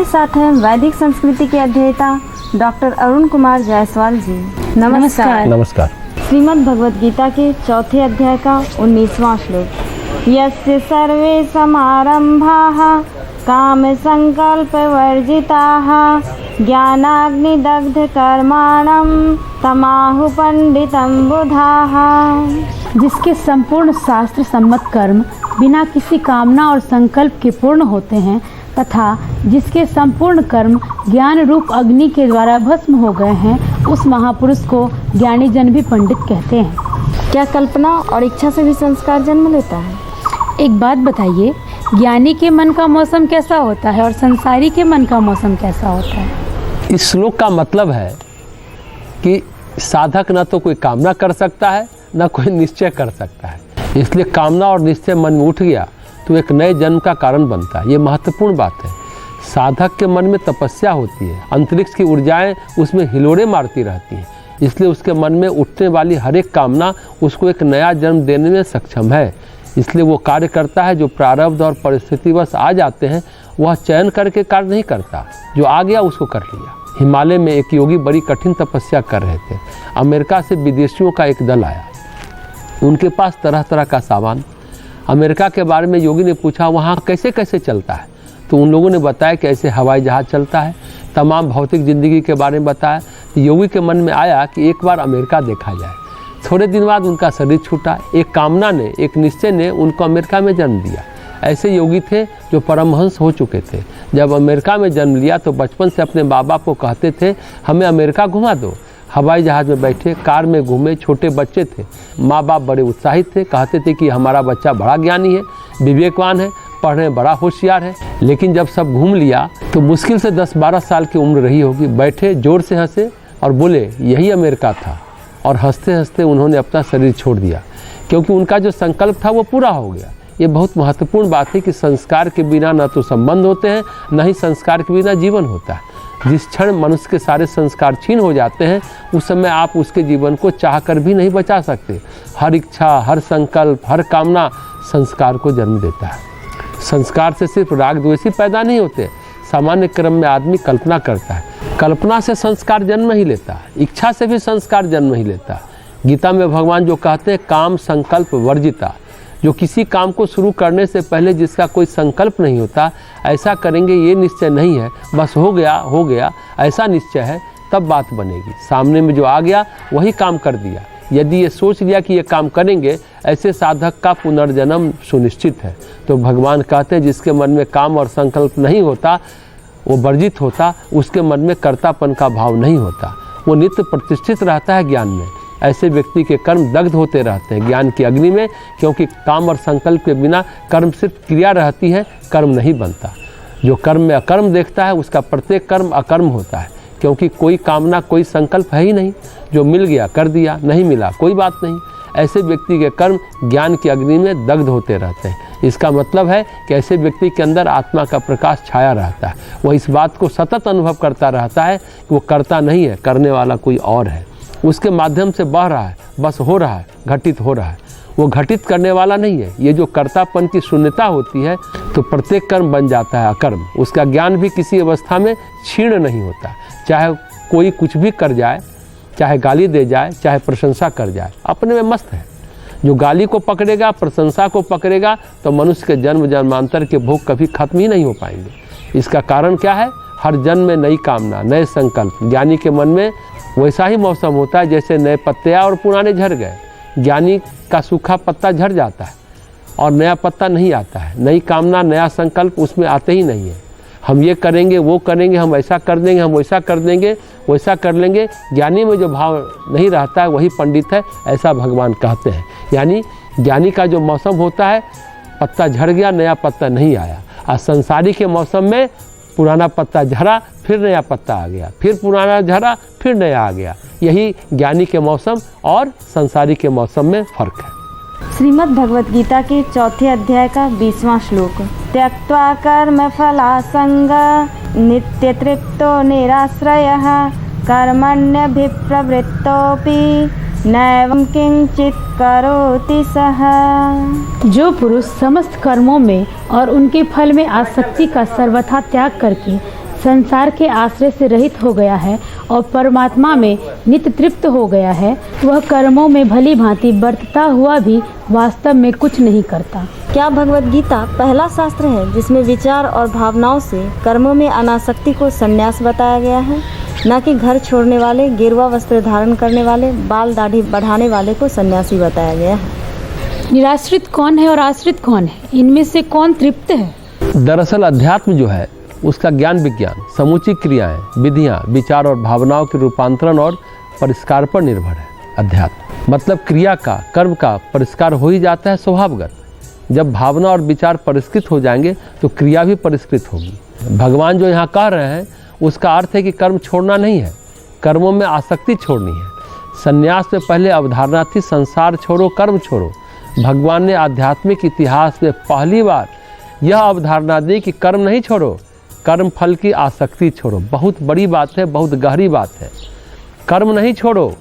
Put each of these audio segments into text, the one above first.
साथ हैं वैदिक संस्कृति के अध्येता डॉक्टर अरुण कुमार जायसवाल जी। नमस्कार। नमस्कार। श्रीमद् भगवद गीता के चौथे अध्याय का 19वां श्लोक। यस्य सर्वे समारंभाः काम संकल्प वर्जिताः ज्ञानाग्निदग्ध कर्माणं तमाहु पंडितं बुधाः। जिसके संपूर्ण शास्त्र सम्मत कर्म बिना किसी कामना और संकल्प के पूर्ण होते हैं तथा जिसके संपूर्ण कर्म ज्ञान रूप अग्नि के द्वारा भस्म हो गए हैं, उस महापुरुष को ज्ञानी जन भी पंडित कहते हैं। क्या कल्पना और इच्छा से भी संस्कार जन्म लेता है? एक बात बताइए, ज्ञानी के मन का मौसम कैसा होता है और संसारी के मन का मौसम कैसा होता है? इस श्लोक का मतलब है कि साधक न तो कोई कामना कर सकता है न कोई निश्चय कर सकता है। इसलिए कामना और निश्चय मन में उठ गया तो एक नए जन्म का कारण बनता है। ये महत्वपूर्ण बात है। साधक के मन में तपस्या होती है, अंतरिक्ष की ऊर्जाएं उसमें हिलोड़े मारती रहती हैं, इसलिए उसके मन में उठने वाली हर एक कामना उसको एक नया जन्म देने में सक्षम है। इसलिए वो कार्य करता है। जो प्रारब्ध और परिस्थितिवश आ जाते हैं वह चयन करके कार्य नहीं करता, जो आ गया उसको कर लिया। हिमालय में एक योगी बड़ी कठिन तपस्या कर रहे थे। अमेरिका से विदेशियों का एक दल आया, उनके पास तरह तरह का सामान। अमेरिका के बारे में योगी ने पूछा वहाँ कैसे कैसे चलता है, तो उन लोगों ने बताया कि ऐसे हवाई जहाज़ चलता है। तमाम भौतिक ज़िंदगी के बारे में बताया। तो योगी के मन में आया कि एक बार अमेरिका देखा जाए। थोड़े दिन बाद उनका शरीर छूटा। एक कामना ने, एक निश्चय ने उनको अमेरिका में जन्म दिया। ऐसे योगी थे जो परमहंस हो चुके थे। जब अमेरिका में जन्म लिया तो बचपन से अपने माँ बाप को कहते थे हमें अमेरिका घुमा दो। हवाई जहाज़ में बैठे, कार में घूमे। छोटे बच्चे थे, माँ बाप बड़े उत्साहित थे, कहते थे कि हमारा बच्चा बड़ा ज्ञानी है, विवेकवान है, पढ़ने बड़ा होशियार है। लेकिन जब सब घूम लिया तो मुश्किल से 10-12 साल की उम्र रही होगी। बैठे, जोर से हंसे और बोले यही अमेरिका था, और हंसते हंसते उन्होंने अपना शरीर छोड़ दिया, क्योंकि उनका जो संकल्प था वो पूरा हो गया। ये बहुत महत्वपूर्ण बात है कि संस्कार के बिना न तो संबंध होते हैं, न ही संस्कार के बिना जीवन होता है। जिस क्षण मनुष्य के सारे संस्कार छीन हो जाते हैं उस समय आप उसके जीवन को चाह कर भी नहीं बचा सकते। हर इच्छा, हर संकल्प, हर कामना संस्कार को जन्म देता है। संस्कार से सिर्फ राग द्वेष ही पैदा नहीं होते। सामान्य क्रम में आदमी कल्पना करता है, कल्पना से संस्कार जन्म ही लेता है, इच्छा से भी संस्कार जन्म ही लेता है। गीता में भगवान जो कहते हैं काम संकल्प वर्जिता, जो किसी काम को शुरू करने से पहले जिसका कोई संकल्प नहीं होता, ऐसा करेंगे ये निश्चय नहीं है, बस हो गया ऐसा निश्चय है, तब बात बनेगी। सामने में जो आ गया वही काम कर दिया। यदि ये सोच लिया कि ये काम करेंगे, ऐसे साधक का पुनर्जन्म सुनिश्चित है। तो भगवान कहते हैं जिसके मन में काम और संकल्प नहीं होता, वो वर्जित होता, उसके मन में कर्तापन का भाव नहीं होता, वो नित्य प्रतिष्ठित रहता है ज्ञान में। ऐसे व्यक्ति के कर्म दग्ध होते रहते हैं ज्ञान की अग्नि में, क्योंकि काम और संकल्प के बिना कर्म सिर्फ क्रिया रहती है, कर्म नहीं बनता। जो कर्म में अकर्म देखता है उसका प्रत्येक कर्म अकर्म होता है, क्योंकि कोई कामना, कोई संकल्प है ही नहीं। जो मिल गया कर दिया, नहीं मिला कोई बात नहीं। ऐसे व्यक्ति के कर्म ज्ञान की अग्नि में दग्ध होते रहते हैं। इसका मतलब है कि ऐसे व्यक्ति के अंदर आत्मा का प्रकाश छाया रहता है। वह इस बात को सतत अनुभव करता रहता है कि वो करता नहीं है, करने वाला कोई और है। उसके माध्यम से बह रहा है, बस हो रहा है, घटित हो रहा है। वो घटित करने वाला नहीं है। ये जो कर्तापन की शून्यता होती है तो प्रत्येक कर्म बन जाता है अकर्म। उसका ज्ञान भी किसी अवस्था में क्षीण नहीं होता। चाहे कोई कुछ भी कर जाए, चाहे गाली दे जाए, चाहे प्रशंसा कर जाए, अपने में मस्त है। जो गाली को पकड़ेगा, प्रशंसा को पकड़ेगा, तो मनुष्य के जन्म जन्मांतर के भोग कभी खत्म ही नहीं हो पाएंगे। इसका कारण क्या है? हर जन्म में नई कामना, नए संकल्प। ज्ञानी के मन में वैसा ही मौसम होता है जैसे नए पत्ते आए और पुराने झड़ गए। ज्ञानी का सूखा पत्ता झड़ जाता है और नया पत्ता नहीं आता है। नई कामना, नया संकल्प उसमें आते ही नहीं है। हम ये करेंगे, वो करेंगे, हम ऐसा कर देंगे, हम वैसा कर देंगे, वैसा कर लेंगे। ज्ञानी में जो भाव नहीं रहता है वही पंडित है, ऐसा भगवान कहते हैं। यानी ज्ञानी का जो मौसम होता है, पत्ता झड़ गया, नया पत्ता नहीं आया। और संसारी के मौसम में पुराना पत्ता झड़ा, फिर नया पत्ता आ गया, फिर पुराना झड़ा, फिर नया आ गया। यही ज्ञानी के मौसम और संसारी के मौसम में फर्क है। श्रीमद् भगवद गीता के चौथे अध्याय का 20वां श्लोक। त्यक्त्वा कर्म फलासंग नित्य तृप्तो निराश्रयः कर्मण्यभिप्रवृत्तोऽपि नैवं किंचित करोति सः। जो पुरुष समस्त कर्मों में और उनके फल में आसक्ति का सर्वथा त्याग करके संसार के आश्रय से रहित हो गया है और परमात्मा में नित्य तृप्त हो गया है, वह कर्मों में भली भांति बरतता हुआ भी वास्तव में कुछ नहीं करता। क्या भगवत गीता पहला शास्त्र है जिसमें विचार और भावनाओं से कर्मों में अनासक्ति को संन्यास बताया गया है, न कि घर छोड़ने वाले, गेरुआ वस्त्र धारण करने वाले, बाल दाढ़ी बढ़ाने वाले को सन्यासी बताया गया है? निराश्रित कौन है और आश्रित कौन है? इनमें से कौन तृप्त है? दरअसल अध्यात्म जो है उसका ज्ञान विज्ञान, समूची क्रियाएं, विधियां, विचार और भावनाओं के रूपांतरण और परिष्कार पर निर्भर है। अध्यात्म मतलब क्रिया का, कर्म का परिष्कार हो ही जाता है स्वभावगत। जब भावना और विचार परिष्कृत हो जाएंगे तो क्रिया भी परिष्कृत होगी। भगवान जो यहाँ कह रहे हैं उसका अर्थ है कि कर्म छोड़ना नहीं है, कर्मों में आसक्ति छोड़नी है। संन्यास से पहले अवधारणा थी संसार छोड़ो, कर्म छोड़ो। भगवान ने आध्यात्मिक इतिहास में पहली बार यह अवधारणा दी कि कर्म नहीं छोड़ो, कर्म फल की आसक्ति छोड़ो। बहुत बड़ी बात है, बहुत गहरी बात है। कर्म नहीं छोड़ो,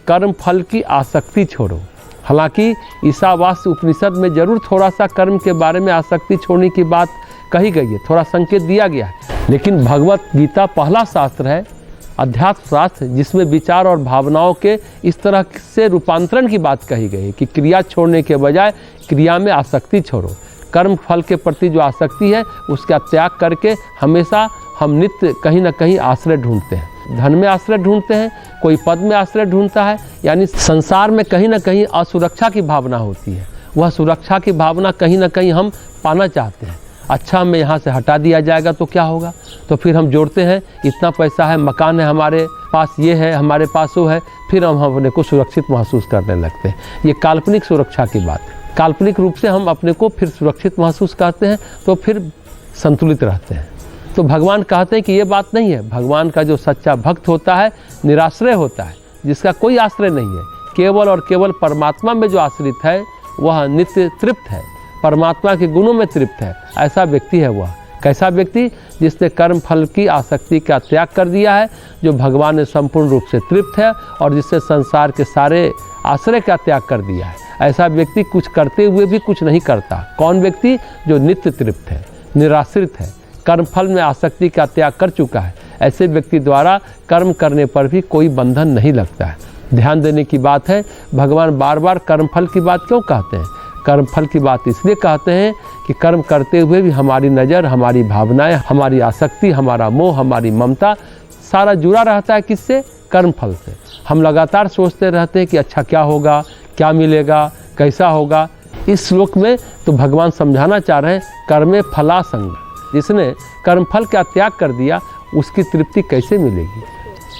कर्म फल की आसक्ति छोड़ो। हालांकि ईशावास्य उपनिषद में जरूर थोड़ा सा कर्म के बारे में आसक्ति छोड़ने की बात कही गई है, थोड़ा संकेत दिया गया है। लेकिन भगवत गीता पहला शास्त्र है, अध्यात्म शास्त्र, जिसमें विचार और भावनाओं के इस तरह से रूपांतरण की बात कही गई है कि क्रिया छोड़ने के बजाय क्रिया में आसक्ति छोड़ो। कर्म फल के प्रति जो आसक्ति है उसका त्याग करके हमेशा हम नित्य कहीं ना कहीं आश्रय ढूंढते हैं। धन में आश्रय ढूंढते हैं, कोई पद में आश्रय ढूंढता है, यानी संसार में कहीं ना कहीं असुरक्षा की भावना होती है। वह सुरक्षा की भावना कहीं ना कहीं हम पाना चाहते हैं। अच्छा, हमें यहाँ से हटा दिया जाएगा तो क्या होगा, तो फिर हम जोड़ते हैं, इतना पैसा है, मकान है हमारे पास, ये है हमारे पास, वो है, फिर हम अपने को सुरक्षित महसूस करने लगते हैं। ये काल्पनिक सुरक्षा की बात है। काल्पनिक रूप से हम अपने को फिर सुरक्षित महसूस करते हैं तो फिर संतुलित रहते हैं। तो भगवान कहते हैं कि ये बात नहीं है। भगवान का जो सच्चा भक्त होता है निराश्रय होता है, जिसका कोई आश्रय नहीं है, केवल और केवल परमात्मा में जो आश्रित है वह नित्य तृप्त है, परमात्मा के गुणों में तृप्त है। ऐसा व्यक्ति है वह। कैसा व्यक्ति? जिसने कर्म फल की आसक्ति का त्याग कर दिया है, जो भगवान ने संपूर्ण रूप से तृप्त है और जिससे संसार के सारे आश्रय का त्याग कर दिया है। ऐसा व्यक्ति कुछ करते हुए भी कुछ नहीं करता। कौन व्यक्ति? जो नित्य तृप्त है, निराश्रित है, कर्म फल में आसक्ति का त्याग कर चुका है। ऐसे व्यक्ति द्वारा कर्म करने पर भी कोई बंधन नहीं लगता है। ध्यान देने की बात है, भगवान बार बार कर्म फल की बात क्यों कहते हैं? कर्म फल की बात इसलिए कहते हैं कि कर्म करते हुए भी हमारी नज़र, हमारी भावनाएं, हमारी आसक्ति, हमारा मोह, हमारी ममता सारा जुड़ा रहता है। किससे? कर्म फल से। हम लगातार सोचते रहते हैं कि अच्छा क्या होगा, क्या मिलेगा, कैसा होगा। इस श्लोक में तो भगवान समझाना चाह रहे हैं कर्मे फलासंग। जिसने कर्म फल का त्याग कर दिया उसकी तृप्ति कैसे मिलेगी?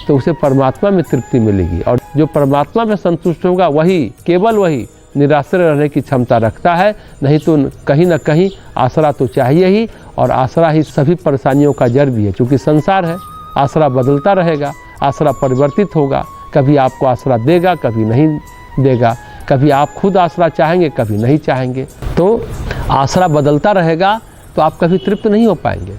तो उसे परमात्मा में तृप्ति मिलेगी, और जो परमात्मा में संतुष्ट होगा वही, केवल वही निराश्रय रहने की क्षमता रखता है। नहीं तो कहीं ना कहीं आसरा तो चाहिए ही, और आसरा ही सभी परेशानियों का जड़ भी है। क्योंकि संसार है, आसरा बदलता रहेगा, आसरा परिवर्तित होगा। कभी आपको आसरा देगा, कभी नहीं देगा, कभी आप खुद आसरा चाहेंगे, कभी नहीं चाहेंगे। तो आसरा बदलता रहेगा तो आप कभी तृप्त नहीं हो पाएंगे।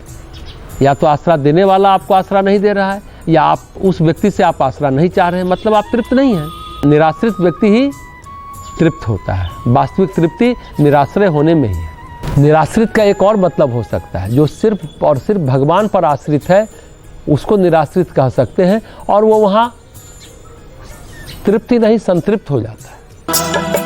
या तो आसरा देने वाला आपको आसरा नहीं दे रहा है, या आप उस व्यक्ति से आप आसरा नहीं चाह रहे हैं, मतलब आप तृप्त नहीं हैं। निराश्रित व्यक्ति ही तृप्त होता है। वास्तविक तृप्ति निराश्रय होने में ही है। निराश्रित का एक और मतलब हो सकता है, जो सिर्फ और सिर्फ भगवान पर आश्रित है, उसको निराश्रित कह सकते हैं, और वो वहाँ तृप्ति नहीं, संतृप्त हो जाता है।